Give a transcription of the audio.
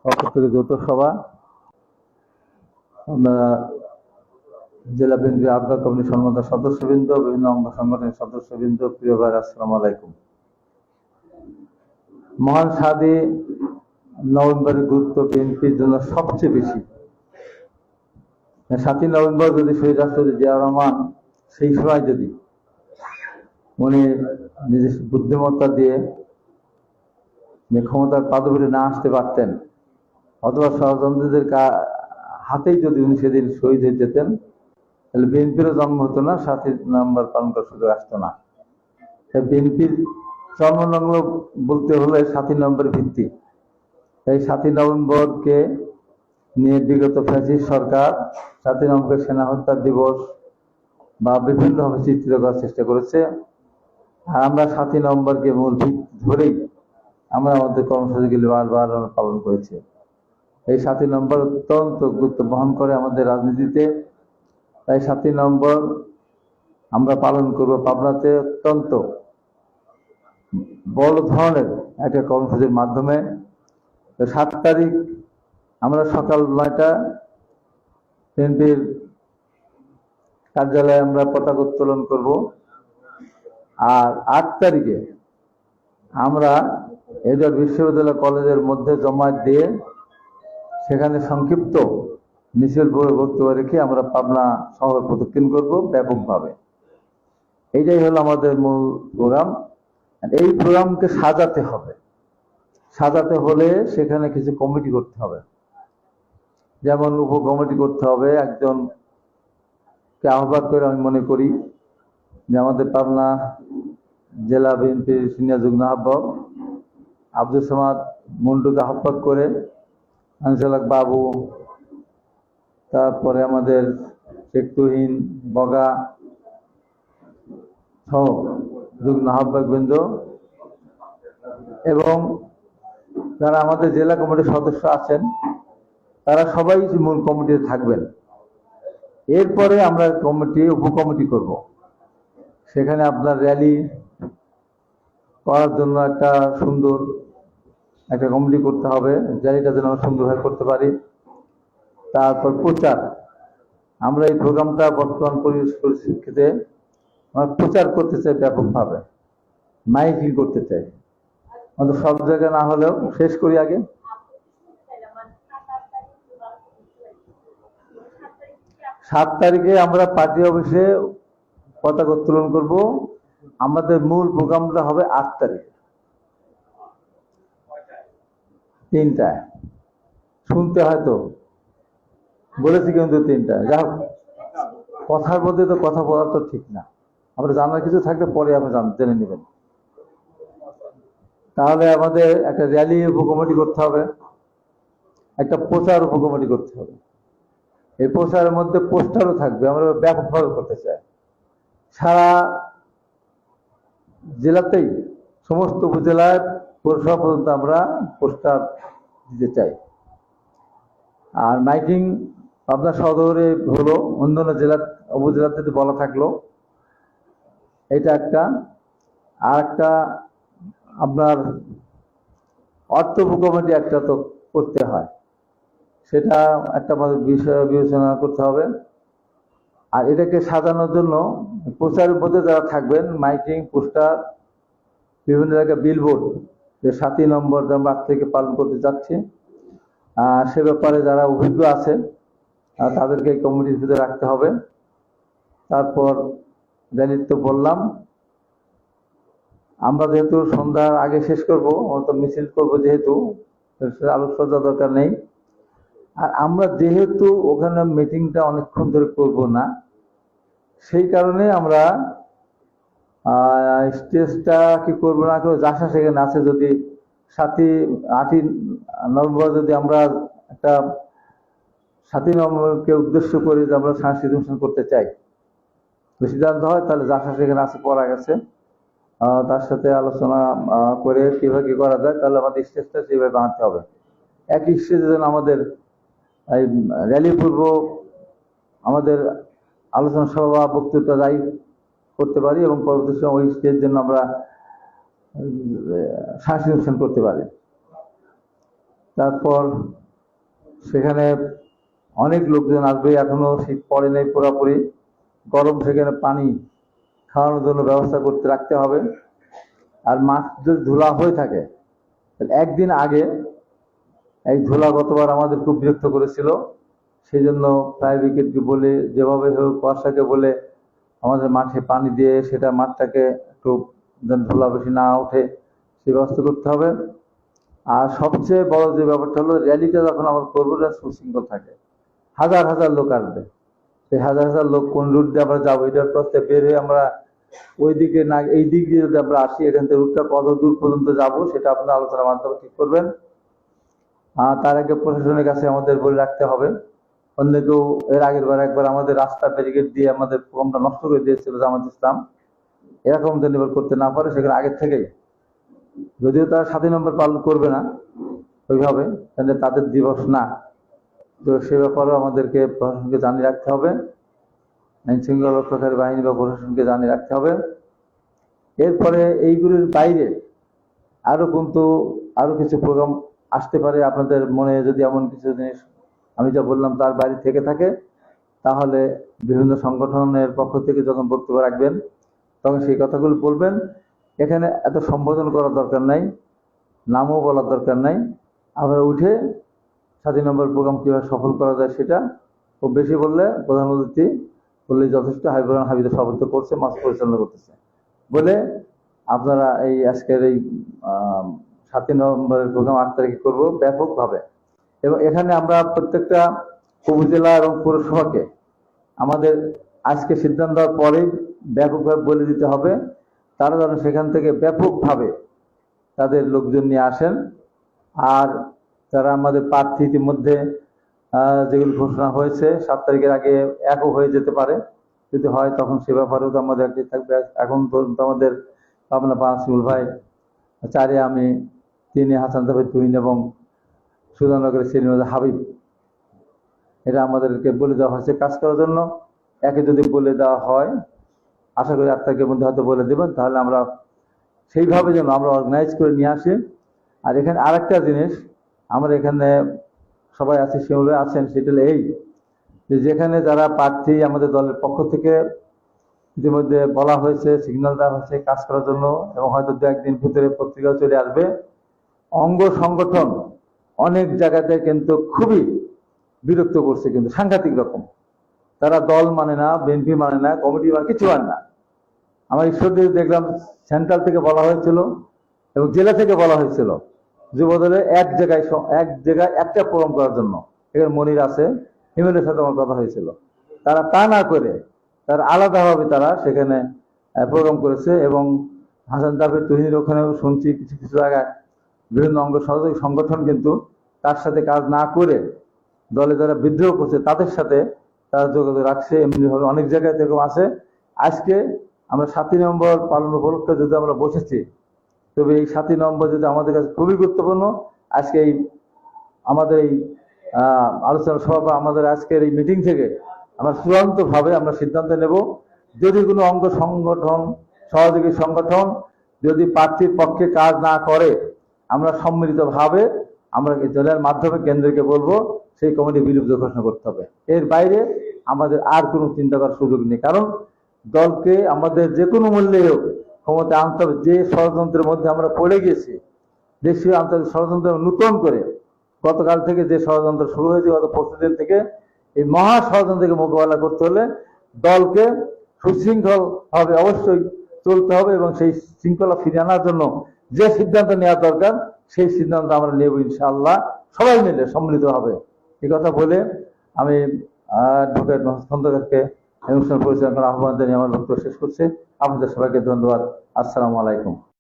পক্ষ থেকে যৌথ সভা, আমরা জেলা বিএনপি আহ্বায়ক কমিটির সম্মানিত সদস্যবৃন্দ, বিভিন্ন অঙ্গ সংগঠনের সদস্যবৃন্দ, প্রিয় ভাই, আসসালামু আলাইকুম। মহান 7ই নভেম্বরের গুরুত্ব বিএনপির জন্য সবচেয়ে বেশি। 7ই নভেম্বর যদি শহীদ রাষ্ট্রপতি জিয়াউর রহমান সেই সময় যদি উনি নিজের বুদ্ধিমত্তা দিয়ে যে ক্ষমতার পাদবীতে না আসতে পারতেন, অথবা ষড়যন্ত্রীদের হাতেই যদি উনি সেদিন শহীদ হয়ে যেতেন, তাহলে বিএনপিরও জন্ম হতো না, 7ই নভেম্বর পালন করার সুযোগ আসতো না। বিএনপির জন্মলগ্ন বলতে হলে 7ই নভেম্বর ভিত্তি। এই 7ই নভেম্বরকে নিয়ে বিগত ফ্যাসিস্ট সরকার 7ই নভেম্বর সেনা হত্যা দিবস বা বিভিন্নভাবে চিত্রিত করার চেষ্টা করেছে। আর আমরা 7ই নভেম্বরকে মূল ভিত্তি ধরেই আমরা আমাদের কর্মসূচিগুলি বারবার পালন করেছি। এই 7ই নভেম্বর অত্যন্ত গুরুত্ব বহন করে আমাদের রাজনীতিতে। তাই 7ই নভেম্বর আমরা পালন করব পাবনাতে অত্যন্ত বড় ধরনের একটা কর্মসূচির মাধ্যমে। 7 তারিখ আমরা সকাল 9টা বিএনপির কার্যালয়ে আমরা পতাকা উত্তোলন করব। আর 8 তারিখে আমরা এদের বিশ্ববিদ্যালয় কলেজের মধ্যে জমায়েত দিয়ে সেখানে সংক্ষিপ্ত মিছিল বক্তব্য রেখে আমরা পাবনা শহর প্রদক্ষিণ করব ব্যাপকভাবে। এইটাই হলো আমাদের মূল প্রোগ্রাম। এই প্রোগ্রামকে সাজাতে হবে। সাজাতে হলে সেখানে কিছু কমিটি করতে হবে, যেমন উপকমিটি করতে হবে। একজনকে আহ্বান করে আমি মনে করি যে আমাদের পাবনা জেলা বিএনপির সিনিয়র যুগ্ম আহ্বায়ক আব্দুল সামাদ মন্টুকে আহ্বান করে, আনসালাক বাবু, তারপরে আমাদের শেখ তুহিন বগা সহ যুগ্ম আহ্বায়ক বৃন্দ এবং যারা আমাদের জেলা কমিটির সদস্য আছেন তারা সবাই মূল কমিটিতে থাকবেন। এরপরে আমরা উপকমিটি করব। সেখানে আপনার র্যালি করার জন্য একটা সুন্দর একটা কমিটি করতে হবে, র্যালিটা যেন আমরা সুন্দরভাবে করতে পারি। তারপর প্রচার, আমরা এই প্রোগ্রামটা বর্তমান পরিস্থিতিতে আমরা প্রচার করতে চাই ব্যাপকভাবে, মাইকিং করতে চাই। আমাদের সব জায়গায় না হলেও শেষ করি আগে। 7 তারিখে আমরা পার্টি অফিসে পতাকা উত্তোলন করব। আমাদের মূল প্রোগ্রামটা হবে 8 তারিখে 3টায়। শুনতে হয়তো বলেছি কিন্তু 3টায়। যা হোক, কথার মধ্যে তো কথা বলা তো ঠিক না। আমরা জানার কিছু থাকলে পরে আপনি জেনে নেবেন। তাহলে আমাদের একটা র্যালি উপকমিটি করতে হবে, একটা প্রচার উপকমিটি করতে হবে। এই প্রচারের মধ্যে পোস্টারও থাকবে। আমরা ব্যাপকভাবে করতে চাই, সারা জেলাতেই সমস্ত উপজেলায় পৌরসভা পর্যন্ত আমরা পোস্টার দিতে চাই। আর মাইকিং পাবনা সদরে হলো, অন্যান্য জেলা উপজেলাতে বলা থাকলো। এটা একটা। আর একটা আপনার অর্থ উপকমিটি একটা তো করতে হয়, সেটা একটা আমাদের বিষয় বিবেচনা করতে হবে। আর এটাকে সাজানোর জন্য প্রচারের মধ্যে যারা থাকবেন, মাইকিং, পোস্টার, বিভিন্ন জায়গায় বিলবোর্ড, যে 7ই নভেম্বর আমরা আজ থেকে পালন করতে যাচ্ছি, সে ব্যাপারে যারা অভিজ্ঞ আছে তাদেরকে এই কমিটির ভিতরে রাখতে হবে। তারপর র্যালি তো বললাম, আমরা যেহেতু সন্ধ্যার আগে শেষ করবো, তো মিছিল করবো, যেহেতু আলোচনা দরকার নেই। আর আমরা যেহেতু ওখানে মিটিংটা অনেকক্ষণ ধরে করব না, সেই কারণে আমরা স্টেজটা কি করবো না করবো, যাশা সেখানে আছে। যদি 8ই নভেম্বর যদি আমরা একটা 7ই নভেম্বরকে উদ্দেশ্য করে যে আমরা সাংস্কৃতিক অনুষ্ঠান করতে চাই, সিদ্ধান্ত হয়, তাহলে যাশা সেখানে আছে, পড়া গেছে, তার সাথে আলোচনা করে কিভাবে কি করা যায়। তাহলে আমাদের স্টেজটা সেইভাবে বানাতে হবে। একই স্টেজে যেন আমাদের এই র্যালি পূর্ব আমাদের আলোচনা সভা বক্তৃতা যাই করতে পারি, এবং পরবর্তী সময় ওই স্টেজ জন্য আমরা সাংস্কৃতিক অনুষ্ঠান করতে পারি। তারপর সেখানে অনেক লোকজন আসবে, এখনো শীত পড়ে নাই পুরোপুরি, গরম সেখানে পানি খাওয়ানোর জন্য ব্যবস্থা করতে রাখতে হবে। আর মাঠ যদি ধুলা হয়ে থাকে, তাহলে একদিন আগে এই ধুলা গতবার আমাদের খুব বিরক্ত করেছিল, সেই জন্য ফায়ার ব্রিগেডকে বলে যেভাবে হোক কুয়াশাকে বলে আমাদের মাঠে পানি দিয়ে সেটা মাঠটাকে একটু যেন ধুলা বেশি না ওঠে সে ব্যবস্থা করতে হবে। আর সবচেয়ে বড় যে ব্যাপারটা হলো, র্যালিটা যখন আমরা করবো সুশৃঙ্খল থাকে, হাজার হাজার লোক আসবে, সেই হাজার হাজার লোক কোন রুট দিয়ে আমরা যাবো এটার পথে বের হয়ে আমরা ওই দিকে না এই দিক দিয়ে যদি আমরা আসি, এখান থেকে রুটটা কত দূর পর্যন্ত যাবো সেটা আপনার আলোচনার মাধ্যমে ঠিক করবেন। তার আগে প্রশাসনের কাছে আমাদের বলে রাখতে হবে। অন্য কেউ এর আগের বার একবার আমাদের রাস্তা ব্যারিকেড দিয়ে আমাদের প্রোগ্রামটা নষ্ট করে দিয়েছিল জামাত ইসলাম, এরকম যেন এবার করতে না পারে সেখানে আগের থেকেই, যদিও তারা 7 নম্বর পালন করবে না ওইভাবে, তাহলে তাদের দিবস না, তো সে ব্যাপারেও আমাদেরকে প্রশাসনকে জানিয়ে রাখতে হবে, আইন শৃঙ্খলা রক্ষাকারী বাহিনী বা প্রশাসনকে জানিয়ে রাখতে হবে। এরপরে এইগুলির বাইরে আরো কিছু প্রোগ্রাম আসতে পারে। আপনাদের মনে যদি এমন কিছু জিনিস আমি যা বললাম তার বাইরে থেকে থাকে, তাহলে বিভিন্ন সংগঠনের পক্ষ থেকে যখন বক্তব্য রাখবেন তখন সেই কথাগুলো বলবেন। এখানে এত সম্বোধন করার দরকার নাই, নামও বলার দরকার নাই। আমরা উঠে 7 নম্বর প্রোগ্রাম কীভাবে সফল করা যায় সেটা খুব বেশি বললে, প্রধান অতিথি বললেই যথেষ্ট। হাবিবুর রহমান হাবিদের সভাপতিত্ব করছে, মাস পরিচালনা করতেছে বলে আপনারা এই আজকের এই 7 নম্বরের প্রোগ্রাম 8 তারিখে করবো ব্যাপকভাবে। এবং এখানে আমরা প্রত্যেকটা উপজেলা এবং পৌরসভাকে আমাদের আজকে সিদ্ধান্ত দেওয়ার পরেই ব্যাপকভাবে বলে দিতে হবে, তারা যেন সেখান থেকে ব্যাপকভাবে তাদের লোকজন নিয়ে আসেন। আর যারা আমাদের প্রার্থী ইতিমধ্যে যেগুলো ঘোষণা হয়েছে 7 তারিখের আগে একও হয়ে যেতে পারে, যদি হয় তখন সে ব্যাপারেও তো আমাদের একটি থাকবে। এখন পর্যন্ত আমাদের আপনার পাঁচুল ভাই, 4-এ আমি, 3-এ হাসান জাভেদ তুহিন এবং সুধানগরের সিনেমা হাবিব, এটা আমাদেরকে বলে দেওয়া হয়েছে কাজ করার জন্য। একে যদি বলে দেওয়া হয়, আশা করি 8 তারিখের মধ্যে হয়তো বলে দেবেন, তাহলে আমরা সেইভাবে যেন আমরা অর্গানাইজ করে নিয়ে আসি। আর এখানে আরেকটা জিনিস, আমরা এখানে সবাই আছি, সেগুলো আছেন, সেটা এই যে যেখানে যারা প্রার্থী আমাদের দলের পক্ষ থেকে ইতিমধ্যে বলা হয়েছে, সিগন্যাল দেওয়া হয়েছে কাজ করার জন্য, এবং হয়তো 2-1 দিন ভিতরে পত্রিকাও চলে আসবে। অঙ্গ সংগঠন অনেক জায়গাতে কিন্তু খুবই বিরক্ত করছে, কিন্তু সাংঘাতিক রকম। তারা দল মানে না, বিএনপি মানে না, কমিটি মানে কিছু মানে না। আমার ঈশ্বরদীতে দেখলাম সেন্ট্রাল থেকে বলা হয়েছিল এবং জেলা থেকে বলা হয়েছিল যুবদলের এক জায়গায় একটা প্রোগ্রাম করার জন্য। এখানে মনির আছে, হিমেলের সাথে আমার কথা হয়েছিল, তারা তা না করে তারা আলাদাভাবে তারা সেখানে প্রোগ্রাম করেছে। এবং হাসান জাভেদ তুহিনের ওখানেও শুনছি কিছু কিছু জায়গায় বিভিন্ন অঙ্গ সহযোগী সংগঠন কিন্তু তার সাথে কাজ না করে দলে যারা বিদ্রোহ করছে তাদের সাথে তারা যোগাযোগ রাখছে। এমনিভাবে অনেক জায়গায় এরকম আছে। আজকে আমরা 7 নম্বর পালন উপলক্ষে যদি আমরা বসেছি, তবে এই 7 নম্বর যদি আমাদের কাছে খুবই গুরুত্বপূর্ণ। আজকে এই আমাদের এই আলোচনা সভা বা আমাদের আজকের এই মিটিং থেকে আমরা চূড়ান্তভাবে আমরা সিদ্ধান্ত নেব, যদি কোনো অঙ্গ সংগঠন সহযোগী সংগঠন যদি প্রার্থীর পক্ষে কাজ না করে, আমরা সম্মিলিতভাবে আমরা দলের মাধ্যমে কেন্দ্রকে বলবো সেই কমিটি বিলুপ্ত ঘোষণা করতে হবে। এর বাইরে আমাদের আর কোনো চিন্তা করার সুযোগ নেই, কারণ দলকে আমাদের যে কোনো মূল্যে হোক ক্ষমতা আনতে হবে। যে ষড়যন্ত্রের মধ্যে আমরা পড়ে গেছি, দেশীয় আন্তর্জাতিক ষড়যন্ত্র নূতন করে গতকাল থেকে যে ষড়যন্ত্র শুরু হয়েছে, গত 25 দিন থেকে, এই মহা ষড়যন্ত্রকে মোকাবেলা করতে হলে দলকে সুশৃঙ্খল হবে অবশ্যই চলতে হবে, এবং সেই শৃঙ্খলা ফিরিয়ে আনার জন্য যে সিদ্ধান্ত নেওয়া দরকার সেই সিদ্ধান্ত আমরা নেব ইনশাআল্লাহ, সবাই মিলে সম্মিলিত হবে। এই কথা বলে আমি অ্যাডভোকেট মোহাম্মদ খন্দকারকে অনুষ্ঠান পরিচালনা করার আহ্বান জানিয়ে আমার বক্তব্য শেষ করছি। আপনাদের সবাইকে ধন্যবাদ। আসসালামু আলাইকুম।